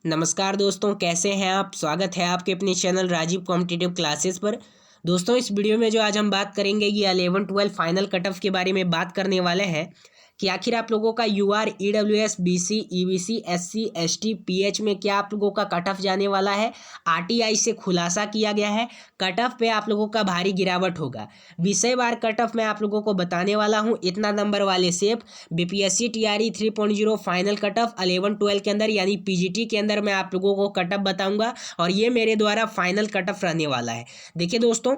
नमस्कार दोस्तों, कैसे हैं आप। स्वागत है आपके अपने चैनल राजीव कॉम्पिटिटिव क्लासेस पर। दोस्तों, इस वीडियो में जो आज हम बात करेंगे ये 11-12 फाइनल कट ऑफ के बारे में बात करने वाले हैं कि आखिर आप लोगों का UR, EWS, BC, EBC, SC, ST, PH में क्या आप लोगों का कट ऑफ जाने वाला है। आरटीआई से खुलासा किया गया है, कट ऑफ पे आप लोगों का भारी गिरावट होगा। विषयवार कट ऑफ मैं आप लोगों को बताने वाला हूँ। इतना नंबर वाले safe BPSC TRE 3.0 final cut off 11-12 के अंदर यानी पीजीटी के अंदर मैं आप लोगों को कट ऑफ बताऊंगा और ये मेरे द्वारा फाइनल कट ऑफ रहने वाला है। देखिए दोस्तों,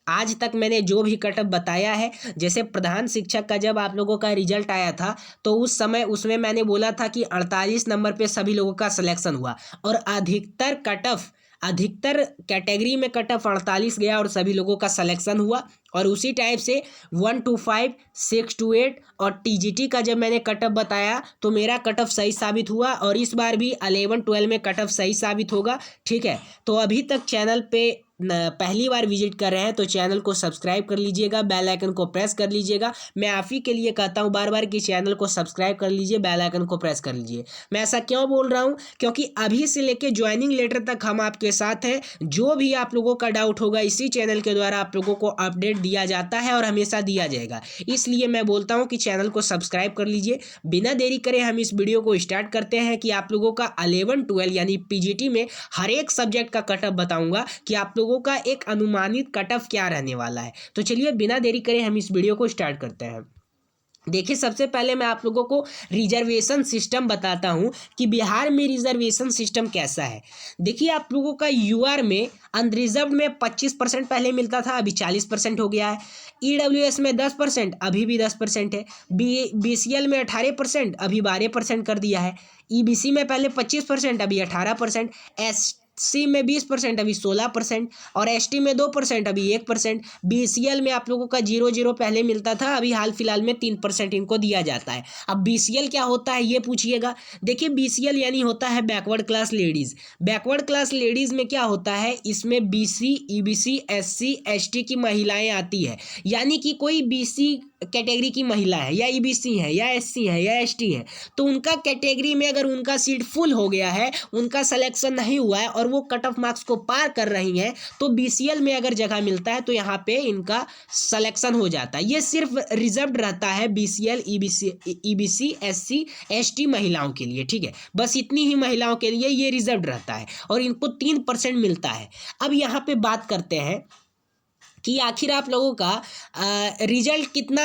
आज तक मैंने जो भी कट ऑफ बताया है, जैसे प्रधान शिक्षक का जब आप लोगों का रिजल्ट आया था तो उस समय उसमें मैंने बोला था कि 48 नंबर पे सभी लोगों का सिलेक्शन हुआ और अधिकतर कैटेगरी में कट ऑफ 48 गया और सभी लोगों का सिलेक्शन हुआ। और उसी टाइप से 1 to 5, 6 to 8 और टीजीटी का जब मैंने कट ऑफ बताया तो मेरा कट ऑफ सही साबित हुआ और इस बार भी 11-12 में कट ऑफ सही साबित होगा। ठीक है, तो अभी तक चैनल पे पहली बार विजिट कर रहे हैं तो चैनल को सब्सक्राइब कर लीजिएगा, बेल आइकन को प्रेस कर लीजिएगा। मैं आप ही के लिए कहता हूं बार बार कि चैनल को सब्सक्राइब कर लीजिए, बेल आइकन को प्रेस कर लीजिए। मैं ऐसा क्यों बोल रहा हूं, क्योंकि अभी से लेके ज्वाइनिंग लेटर तक हम आपके साथ हैं। जो भी आप लोगों का डाउट होगा इसी चैनल के द्वारा आप लोगों को अपडेट दिया जाता है और हमेशा दिया जाएगा। इसलिए मैं बोलता हूँ कि चैनल को सब्सक्राइब कर लीजिए। बिना देरी करे हम इस वीडियो को स्टार्ट करते हैं कि आप लोगों का 11-12 यानी पीजीटी में हर एक सब्जेक्ट का कट ऑफ बताऊंगा कि आप लोगों का एक अनुमानित कट ऑफ क्या रहने वाला है। तो चलिए बिना देरी करे हम इस वीडियो को स्टार्ट करते हैं। देखिए, सबसे पहले मैं आप लोगों को रिजर्वेशन सिस्टम बताता हूं कि बिहार में रिजर्वेशन सिस्टम कैसा है। देखिए, आप लोगों का यूआर में अनरिजर्व में 25% पहले मिलता था, अभी 40% हो गया है। ईडब्ल्यूएस में 10%, अभी भी 10% है। बीसीएल में 18%, अभी 12% कर दिया है। ईबीसी में पहले 25%, अभी 18%। एससी में 20%, अभी 16%। और एसटी में 2%, अभी 1%। बीसीएल में आप लोगों का 0-0 पहले मिलता था, अभी हाल फिलहाल में 3% इनको दिया जाता है। अब बीसीएल क्या होता है ये पूछिएगा। देखिए, बीसीएल यानी होता है backward class ladies. Backward class ladies में क्या होता है, इसमें बीसी, ईबीसी, एससी, एसटी की महिलाएं आती है। यानी कि कोई बीसी कैटेगरी की महिला है या ईबीसी है या एससी है या एसटी है, तो उनका कैटेगरी में अगर उनका सीट फुल हो गया है, उनका सिलेक्शन नहीं हुआ है और वो कट ऑफ मार्क्स को पार कर रही हैं, तो बीसीएल में अगर जगह मिलता है तो यहाँ पे इनका सिलेक्शन हो जाता है। ये सिर्फ रिजर्व रहता है बीसीएल, ईबीसी, एससी, एसटी महिलाओं के लिए। ठीक है, बस इतनी ही महिलाओं के लिए ये रिजर्व रहता है और इनको 3% मिलता है। अब यहाँ पे बात करते हैं कि आखिर आप लोगों का रिजल्ट कितना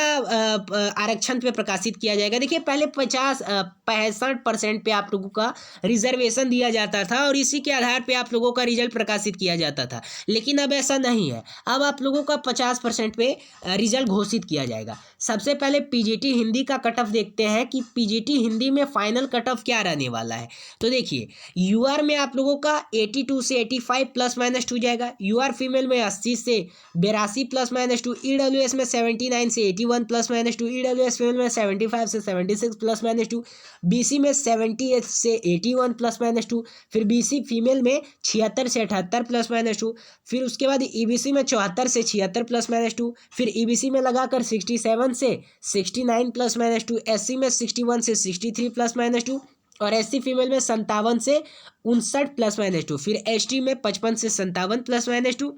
आरक्षण पे प्रकाशित किया जाएगा। देखिए, पहले 65% पे आप लोगों का रिजर्वेशन दिया जाता था और इसी के आधार पे आप लोगों का रिजल्ट प्रकाशित किया जाता था, लेकिन अब ऐसा नहीं है। अब आप लोगों का 50% पे रिजल्ट घोषित किया जाएगा। सबसे पहले पीजीटी हिंदी का कट ऑफ देखते हैं कि पीजीटी हिंदी में फाइनल कट ऑफ क्या रहने वाला है। तो देखिए, यूआर में आप लोगों का 82 से 85 +- 2 जाएगा। यूआर फीमेल में 80 से 82 +- 2। ईडब्ल्यूएस में 79 से 81 +- 2। ईडब्ल्यूएस फीमेल में 75 से 76 +- 2। बीसी में 78 से 81 +- 2। फिर बीसी फीमेल में 76 से 78 +- 2। फिर उसके बाद ईबीसी में 74 से 76 +- 2। फिर ईबीसी में लगाकर 67 से 69 +- 2। एससी में 61 से 63 +- 2 और एससी फीमेल में 57 से 59 +- 2। फिर एसटी में 55 से 57 +- 2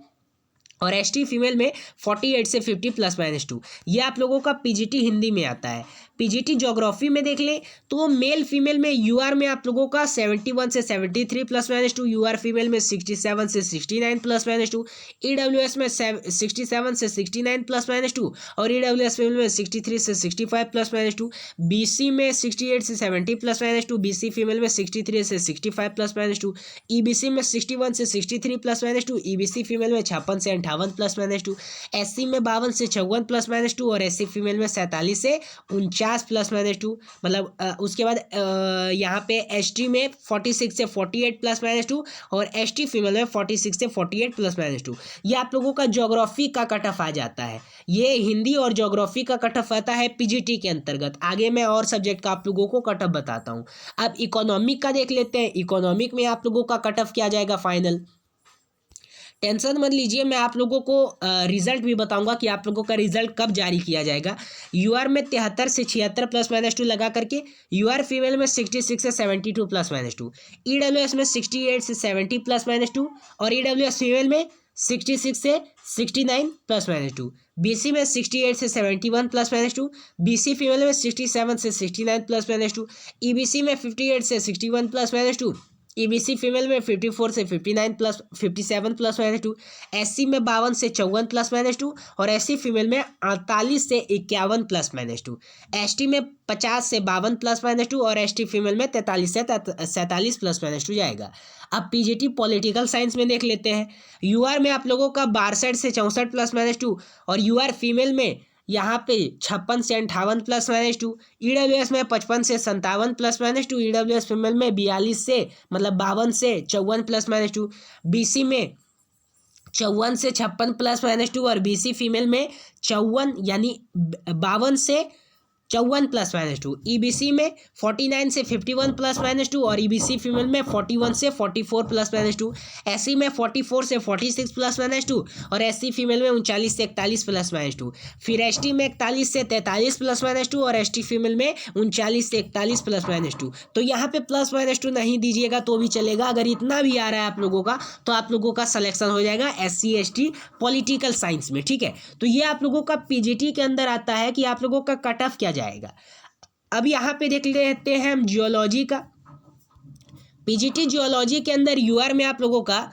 और एसटी फीमेल में 48 से 50 +- 2। ये आप लोगों का पीजीटी हिंदी में आता है। पीजीटी ज्योग्राफी में देख लें तो मेल फीमेल में यूआर में आप लोगों का 71 से 73 +- 2। यूआर फीमेल में 67 से 69 +- 2। ईडब्ल्यूएस में 67 से 69 +- 2 और ईडब्ल्यूएस फीमेल में 63 से 65 +- 2। बीसी में 68 से 70 +- 2। बीसी फीमेल में 63 से 65 +- 2। ईबीसी में 61 से 63 +- 2। ईबीसी फीमेल में 56 से 58 +- 2। एससी में 52 से 54 +- 2 और एससी फीमेल में 47 से 49 +- 2। मतलब उसके बाद यहाँ पे एसटी में 46 से 48 +- 2 और एसटी फीमेल में 46 से 48 +- 2। ये आप लोगों का ज्योग्राफी का कट ऑफ आ जाता है। ये हिंदी और ज्योग्राफी का कट ऑफ आता है पीजीटी के अंतर्गत। आगे मैं और सब्जेक्ट का आप लोगों को कट ऑफ बताता हूँ। अब इकोनॉमिक का देख लेते हैं। इकोनॉमिक में आप लोगों का कट ऑफ क्या जाएगा फाइनल। टेंशन मत लीजिए, मैं आप लोगों को रिजल्ट भी बताऊंगा कि आप लोगों का रिजल्ट कब जारी किया जाएगा। यूआर में 73 से 76 +-2 लगा करके, यूआर फीमेल में 66 से 72 +-2, ईडब्ल्यूएस में 68 से 70 +-2 और ईडब्ल्यूएस फीमेल में 66 से 69 +-2, बीसी में 68 से 71 +-2, बीसी फीमेल में 67 से 69 +-2, ईबीसी में 58 से 61 +-2, ईबीसी फीमेल में 54 से 57 +-2, एससी में 52 से 54 +-2 और एससी फीमेल में 48 से 51 +-2, एसटी में 50 से 52 +-2 और एसटी फीमेल में 43 से 47 +-2 जाएगा। अब पीजीटी पॉलिटिकल साइंस में देख लेते हैं। यूआर में आप लोगों का 62 से 64 +-2 और यूआर फीमेल में यहाँ पे 56 से 58 +-2, ईडब्ल्यूएस में 55 से 57 +-2, ईडब्ल्यूएस फीमेल में 42 से 52 से 54 +-2, बीसी में 54 से 56 +-2 और बीसी फीमेल में 54 यानी 52 से 54 +-2, ईबीसी में 49 से 51 +-2 और ईबीसी फीमेल में 41 से 44 +-2, एससी में 44 से 46 +-2 और एससी फीमेल में 39 से 41 +-2, फिर एसटी में 41 से 43 +-2 और एसटी फीमेल में 39 से 41 +-2। तो यहाँ पे +-2 नहीं दीजिएगा तो भी चलेगा, अगर इतना भी आ रहा है आप लोगों का तो आप लोगों का सिलेक्शन हो जाएगा SC ST पॉलिटिकल साइंस में, ठीक है। तो ये आप लोगों का पीजीटी के अंदर आता है कि आप लोगों का कट ऑफ क्या जाएगा। अब यहाँ पे देख लेते हैं हम जियोलॉजी का। पीजीटी जियोलॉजी के अंदर यूआर में आप लोगों का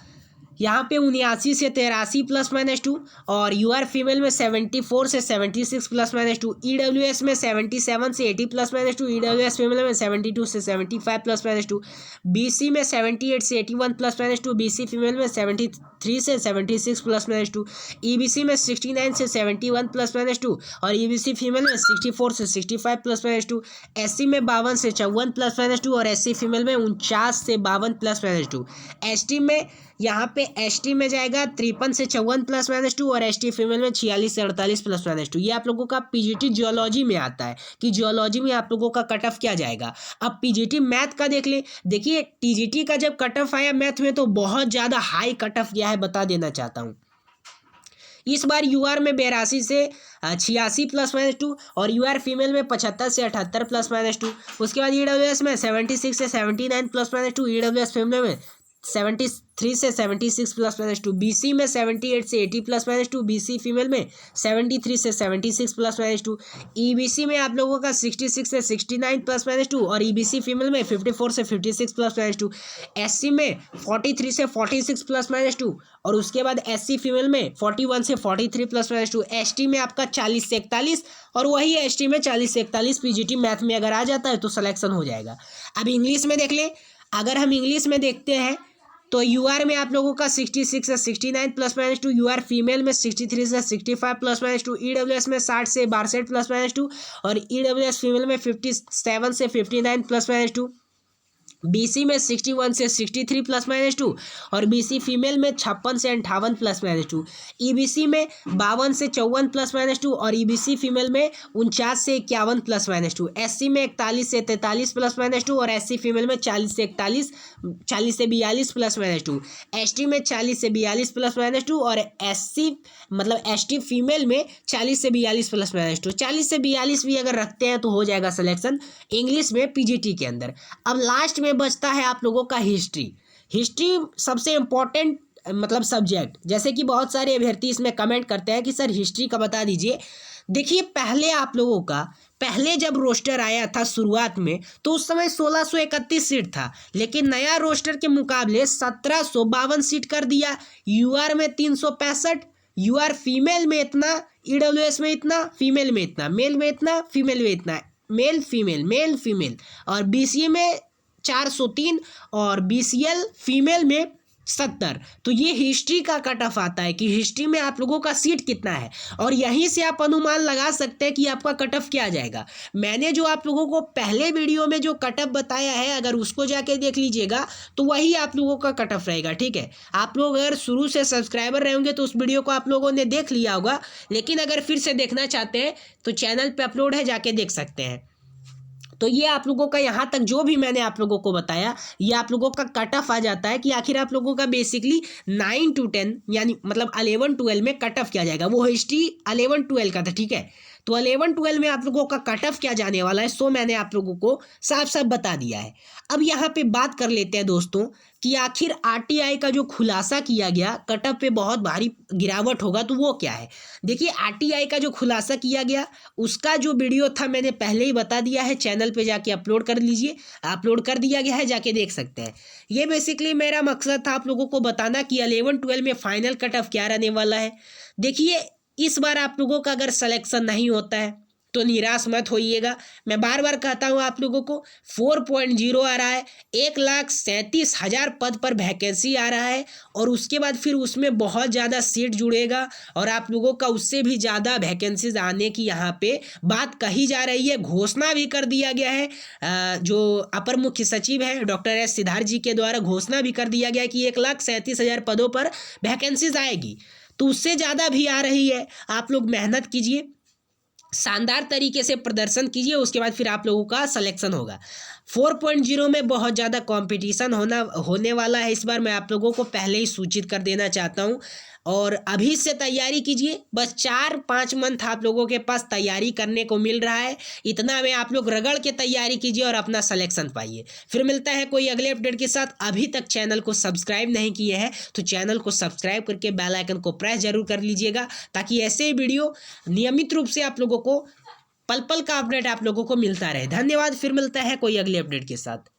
यहाँ पे 79 से 83 +-2 और यूआर फीमेल में 74 से 76 +-2, ईडब्ल्यूएस में 77 से 80 +-2, ईडब्ल्यूएस फीमेल में 72 से 75 +-2, बीसी में 78 से 81 +-2, बीसी फीमेल में 73 से 76 +-2, ईबीसी में 69 से 71 +-2 और ईबीसी फीमेल में 64 से 65 +-2, एससी में 52 से 54 +-2 और एससी फीमेल में 49 से 52 +-2, एसटी में यहाँ पे एसटी में जाएगा 53 से 54 +-2 और एसटी फीमेल में 46 से 48 +-2। ये आप लोगों का पीजीटी जियोलॉजी में आता है कि जियोलॉजी में आप लोगों का कट ऑफ क्या जाएगा। अब पीजीटी मैथ का देख ले, देखिए टीजीटी का जब कट ऑफ आया मैथ में तो बहुत ज़्यादा हाई कट ऑफ गया है, बता देना चाहता हूँ। इस बार यूआर में 82 से 86 +-2 और यूआर फीमेल में 75 से 78 +-2। उसके बाद ईडब्ल्यूएस में 76 से 79 +-2, ईडब्ल्यूएस फीमेल में 73 से 76 +-2, बीसी में 78 से 80 +-2, बीसी फीमेल में 73 से 76 +-2, ईबीसी में आप लोगों का 66 से 69 +-2 और ईबीसी फीमेल में 54 से 56 +-2, एससी में 43 से 46 +-2 और उसके बाद एससी फीमेल में 41 से 43 +-2, एसटी में आपका 40 से 41 और वही एसटी में 40 से 41 पीजीटी मैथ में अगर आ जाता है तो सिलेक्शन हो जाएगा। अब इंग्लिश में देख ले, अगर हम इंग्लिश में देखते हैं तो यूआर में आप लोगों का 66 से 69 +-2, यूआर फीमेल में 63 से 65 +-2, ईडब्ल्यूएस में 60 से 62 +-2 और ईडब्ल्यूएस फीमेल में 57 से 59 +-2, बीसी में 61 से 63 +-2 और बीसी फीमेल में 56 से 58 +-2, ईबीसी में 52 से 54 +-2 और ईबीसी फीमेल में 49 से 51 +-2, एससी में 41 से 43 +-2 और एससी फीमेल में 40 से 42 +-2, एसटी में 40 से 42 +-2 और एससी मतलब एसटी फीमेल में 40 से 42 +-2। 40 से 42 भी अगर रखते हैं तो हो जाएगा सिलेक्शन इंग्लिश में पीजीटी के अंदर। अब लास्ट में बचता है आप लोगों का हिस्ट्री। हिस्ट्री सबसे इम्पोर्टेंट मतलब सब्जेक्ट, जैसे कि बहुत सारे अभ्यर्थी इसमें कमेंट करते हैं कि सर हिस्ट्री का बता दीजिए। देखिए पहले आप लोगों का पहले जब रोस्टर आया था शुरुआत में तो उस समय 1631 सीट था, लेकिन नया रोस्टर के मुकाबले 1752 सीट कर दिया। यूआर में 365, यूआर फीमेल में इतना, ईडब्ल्यूएस में इतना, फीमेल में इतना, मेल में इतना, फीमेल में इतना, मेल फीमेल और बीसीए में 403 और बीसीएल फीमेल में 70। तो ये हिस्ट्री का कट ऑफ आता है कि हिस्ट्री में आप लोगों का सीट कितना है और यहीं से आप अनुमान लगा सकते हैं कि आपका कट ऑफ क्या जाएगा। मैंने जो आप लोगों को पहले वीडियो में जो कट ऑफ बताया है अगर उसको जाके देख लीजिएगा तो वही आप लोगों का कट ऑफ रहेगा, ठीक है। आप लोग अगर शुरू से सब्सक्राइबर रहेंगे तो उस वीडियो को आप लोगों ने देख लिया होगा, लेकिन अगर फिर से देखना चाहते हैं तो चैनल पर अपलोड है, जाके देख सकते हैं। तो ये आप लोगों का यहाँ तक जो भी मैंने आप लोगों को बताया, ये आप लोगों का कट ऑफ आ जाता है कि आखिर आप लोगों का बेसिकली 9 to 10 यानी मतलब 11-12 में कट ऑफ क्या जाएगा। वो हिस्ट्री 11-12 का था, ठीक है। तो 11-12 में आप लोगों का कट ऑफ क्या जाने वाला है, सो मैंने आप लोगों को साफ साफ बता दिया है। अब यहाँ पे बात कर लेते हैं दोस्तों कि आखिर आरटीआई का जो खुलासा किया गया कट ऑफ पे बहुत भारी गिरावट होगा, तो वो क्या है। देखिए आरटीआई का जो खुलासा किया गया उसका जो वीडियो था मैंने पहले ही बता दिया है, चैनल पे जाके अपलोड कर लीजिए, अपलोड कर दिया गया है, जाके देख सकते हैं। ये बेसिकली मेरा मकसद था आप लोगों को बताना कि 11-12 में फाइनल कट ऑफ क्या रहने वाला है। देखिए इस बार आप लोगों का अगर सिलेक्शन नहीं होता है तो निराश मत होइएगा। मैं बार बार कहता हूँ आप लोगों को 4.0 आ रहा है, 1,37,000 पद पर वैकेंसी आ रहा है, और उसके बाद फिर उसमें बहुत ज़्यादा सीट जुड़ेगा और आप लोगों का उससे भी ज़्यादा वैकेंसीज आने की यहाँ पे बात कही जा रही है। घोषणा भी कर दिया गया है, जो अपर मुख्य सचिव है डॉक्टर एस सिद्धार्थ जी के द्वारा घोषणा भी कर दिया गया है कि 1,37,000 पदों पर वैकेंसीज आएगी। तो उससे ज़्यादा भी आ रही है। आप लोग मेहनत कीजिए, शानदार तरीके से प्रदर्शन कीजिए, उसके बाद फिर आप लोगों का सिलेक्शन होगा। 4.0 में बहुत ज़्यादा कंपटीशन होने वाला है इस बार, मैं आप लोगों को पहले ही सूचित कर देना चाहता हूं। और अभी से तैयारी कीजिए, बस 4-5 मंथ आप लोगों के पास तैयारी करने को मिल रहा है, इतना में आप लोग रगड़ के तैयारी कीजिए और अपना सिलेक्शन पाइए। फिर मिलता है कोई अगले अपडेट के साथ। अभी तक चैनल को सब्सक्राइब नहीं किए हैं तो चैनल को सब्सक्राइब करके बेल आइकन को प्रेस जरूर कर लीजिएगा, ताकि ऐसे ही वीडियो नियमित रूप से आप लोगों को पल पल का अपडेट आप लोगों को मिलता रहे। धन्यवाद, फिर मिलता है कोई अगले अपडेट के साथ।